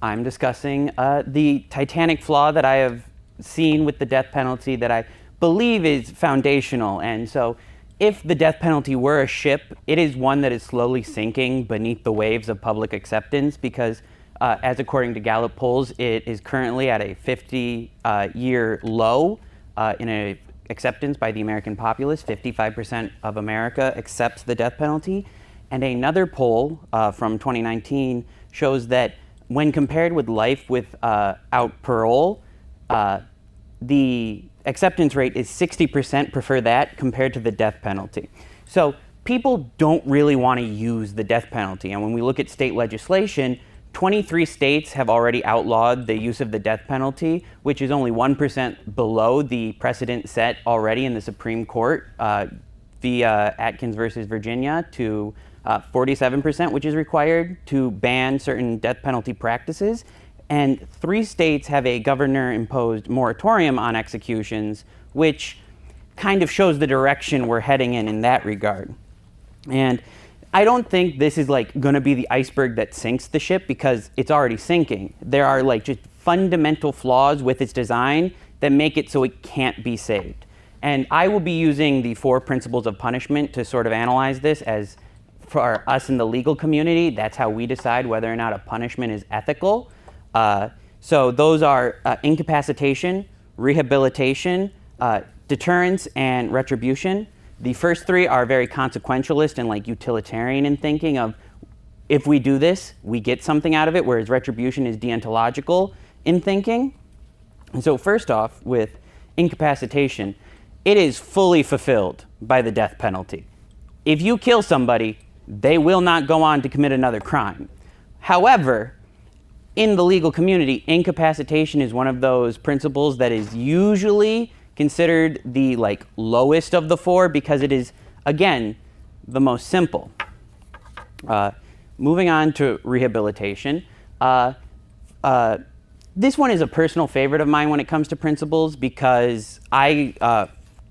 I'm discussing the Titanic flaw that I have seen with the death penalty that I believe is foundational. And so if the death penalty were a ship, it is one that is slowly sinking beneath the waves of public acceptance because, as according to Gallup polls, it is currently at a 50-year low in a acceptance by the American populace. 55% of America accepts the death penalty. And another poll from 2019 shows that when compared with life without parole, the acceptance rate is 60% prefer that compared to the death penalty. So people don't really want to use the death penalty. And when we look at state legislation, 23 states have already outlawed the use of the death penalty, which is only 1% below the precedent set already in the Supreme Court via Atkins versus Virginia to 47%, which is required to ban certain death penalty practices. And 3 states have a governor-imposed moratorium on executions, which kind of shows the direction we're heading in that regard. And I don't think this is like going to be the iceberg that sinks the ship because it's already sinking. There are like just fundamental flaws with its design that make it so it can't be saved. And I will be using the 4 principles of punishment to sort of analyze this as for us in the legal community, that's how we decide whether or not a punishment is ethical. So those are incapacitation, rehabilitation, deterrence, and retribution. The first 3 are very consequentialist and like utilitarian in thinking of if we do this, we get something out of it, whereas retribution is deontological in thinking. And so first off, with incapacitation, it is fully fulfilled by the death penalty. If you kill somebody, they will not go on to commit another crime. However, in the legal community, incapacitation is one of those principles that is usually considered the like lowest of the 4 because it is, again, the most simple. Moving on to rehabilitation. This one is a personal favorite of mine when it comes to principles because I,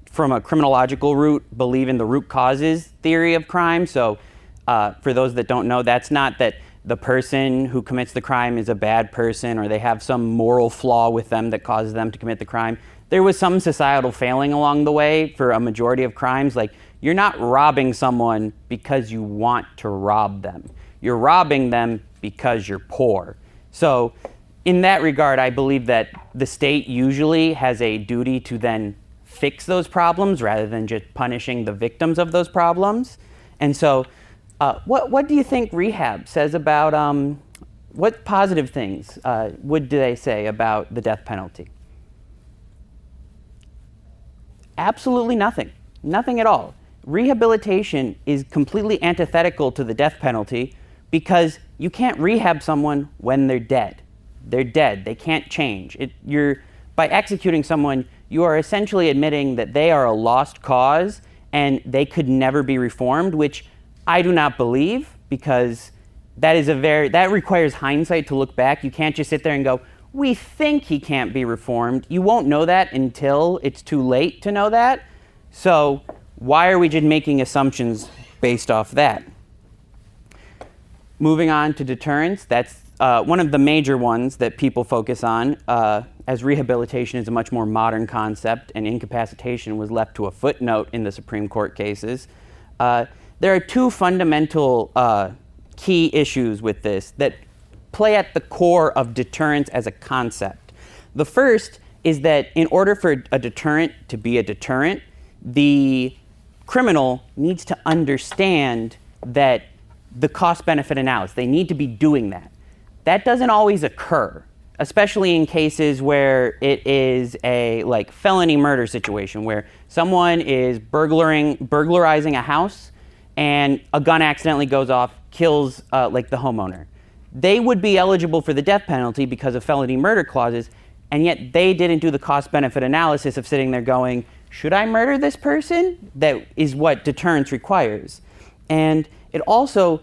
from a criminological root, believe in the root causes theory of crime. So for those that don't know, that's not that the person who commits the crime is a bad person or they have some moral flaw with them that causes them to commit the crime. There was some societal failing along the way for a majority of crimes. Like, you're not robbing someone because you want to rob them. You're robbing them because you're poor. So in that regard, I believe that the state usually has a duty to then fix those problems rather than just punishing the victims of those problems. And so what do you think Rehab says about, what positive things would they say about the death penalty? Absolutely nothing. Nothing at all. Rehabilitation is completely antithetical to the death penalty because you can't rehab someone when they're dead. They're dead. They can't change. By executing someone, you are essentially admitting that they are a lost cause and they could never be reformed, which I do not believe because that requires hindsight to look back. You can't just sit there and go, we think he can't be reformed. You won't know that until it's too late to know that. So why are we just making assumptions based off that? Moving on to deterrence, that's one of the major ones that people focus on, as rehabilitation is a much more modern concept and incapacitation was left to a footnote in the Supreme Court cases. There are 2 fundamental key issues with this that play at the core of deterrence as a concept. The first is that in order for a deterrent to be a deterrent, the criminal needs to understand that the cost-benefit analysis, they need to be doing that. That doesn't always occur, especially in cases where it is a like felony murder situation where someone is burglarizing a house and a gun accidentally goes off, kills like the homeowner. They would be eligible for the death penalty because of felony murder clauses, and yet they didn't do the cost-benefit analysis of sitting there going, should I murder this person? That is what deterrence requires. And it also,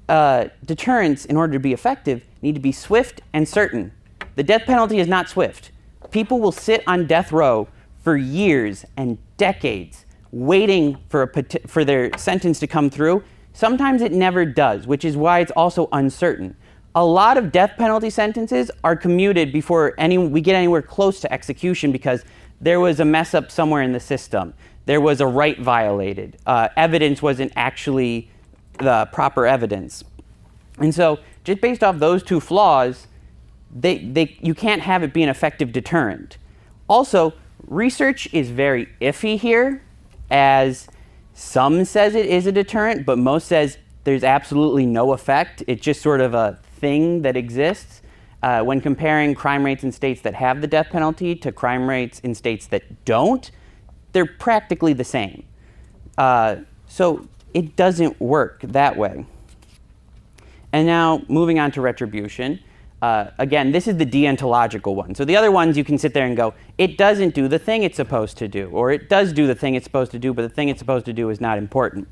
deterrence, in order to be effective, need to be swift and certain. The death penalty is not swift. People will sit on death row for years and decades waiting for their sentence to come through. Sometimes it never does, which is why it's also uncertain. a lot of death penalty sentences are commuted before we get anywhere close to execution because there was a mess up somewhere in the system. There was a right violated. Evidence wasn't actually the proper evidence. And so just based off those two flaws, you can't have it be an effective deterrent. Also, research is very iffy here, as some says it is a deterrent, but most says there's absolutely no effect. It's just sort of a thing that exists. When comparing crime rates in states that have the death penalty to crime rates in states that don't, they're practically the same. So it doesn't work that way. And now moving on to retribution. Again, this is the deontological one. So the other ones you can sit there and go, it doesn't do the thing it's supposed to do, or it does do the thing it's supposed to do, but the thing it's supposed to do is not important.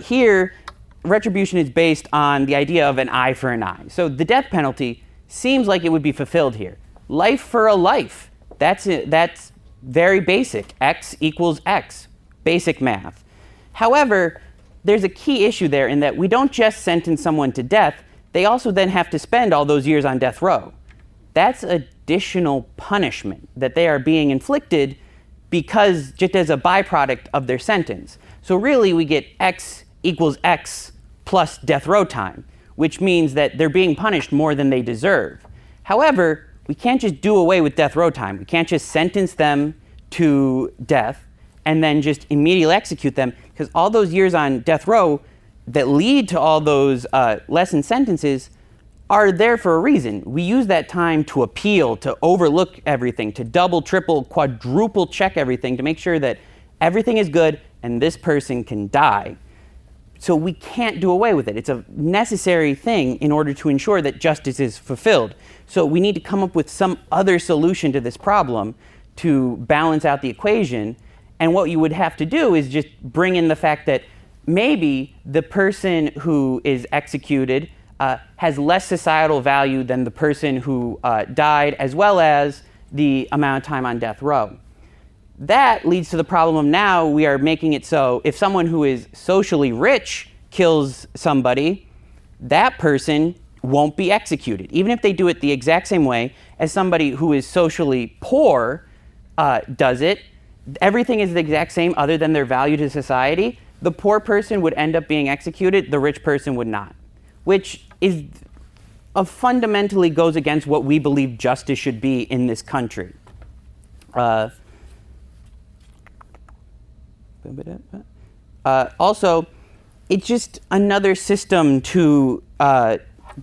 Here, retribution is based on the idea of an eye for an eye. So the death penalty seems like it would be fulfilled here. Life for a life. That's very basic. X equals X. Basic math. However, there's a key issue there in that we don't just sentence someone to death, they also then have to spend all those years on death row. That's additional punishment that they are being inflicted because just as a byproduct of their sentence. So really we get X equals X plus death row time, which means that they're being punished more than they deserve. However, we can't just do away with death row time. We can't just sentence them to death and then just immediately execute them, because all those years on death row that lead to all those lessened sentences are there for a reason. We use that time to appeal, to overlook everything, to double, triple, quadruple check everything to make sure that everything is good and this person can die. So we can't do away with it. It's a necessary thing in order to ensure that justice is fulfilled. So we need to come up with some other solution to this problem to balance out the equation. And what you would have to do is just bring in the fact that maybe the person who is executed has less societal value than the person who died, as well as the amount of time on death row. That leads to the problem of now we are making it so if someone who is socially rich kills somebody, that person won't be executed, even if they do it the exact same way as somebody who is socially poor does it. Everything is the exact same other than their value to society. The poor person would end up being executed, the rich person would not, which is fundamentally goes against what we believe justice should be in this country. Also, it's just another system to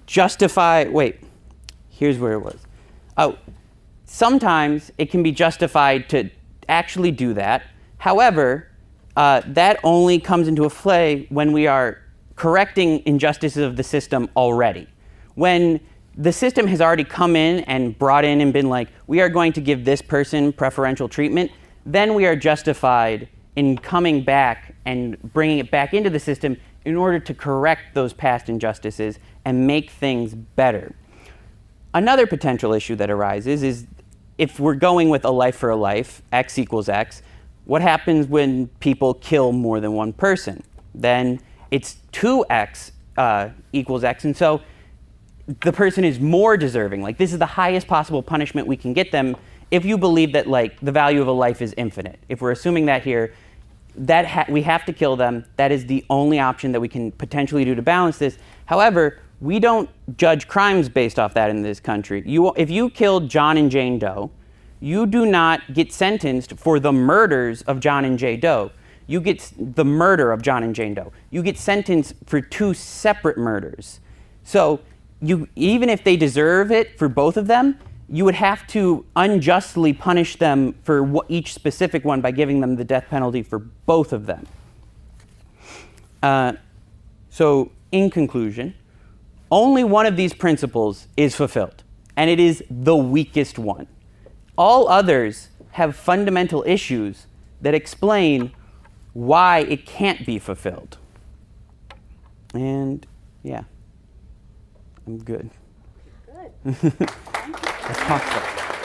justify, here's where it was. Sometimes it can be justified to actually do that. However, that only comes into play when we are correcting injustices of the system already. When the system has already come in and brought in and been like, we are going to give this person preferential treatment, then we are justified in coming back and bringing it back into the system in order to correct those past injustices and make things better. Another potential issue that arises is if we're going with a life for a life, X equals X, what happens when people kill more than one person? Then it's 2X equals X, and so the person is more deserving. Like, this is the highest possible punishment we can get them if you believe that, like, the value of a life is infinite. If we're assuming that here, we have to kill them. That is the only option that we can potentially do to balance this. However, we don't judge crimes based off that in this country. If you killed John and Jane Doe, you do not get sentenced for the murders of John and Jane Doe. You get the murder of John and Jane Doe. You get sentenced for two separate murders. So even if they deserve it for both of them, you would have to unjustly punish them for each specific one by giving them the death penalty for both of them. So in conclusion, only one of these principles is fulfilled, and it is the weakest one. All others have fundamental issues that explain why it can't be fulfilled. And yeah, I'm good. Good. Thank you. That's possible.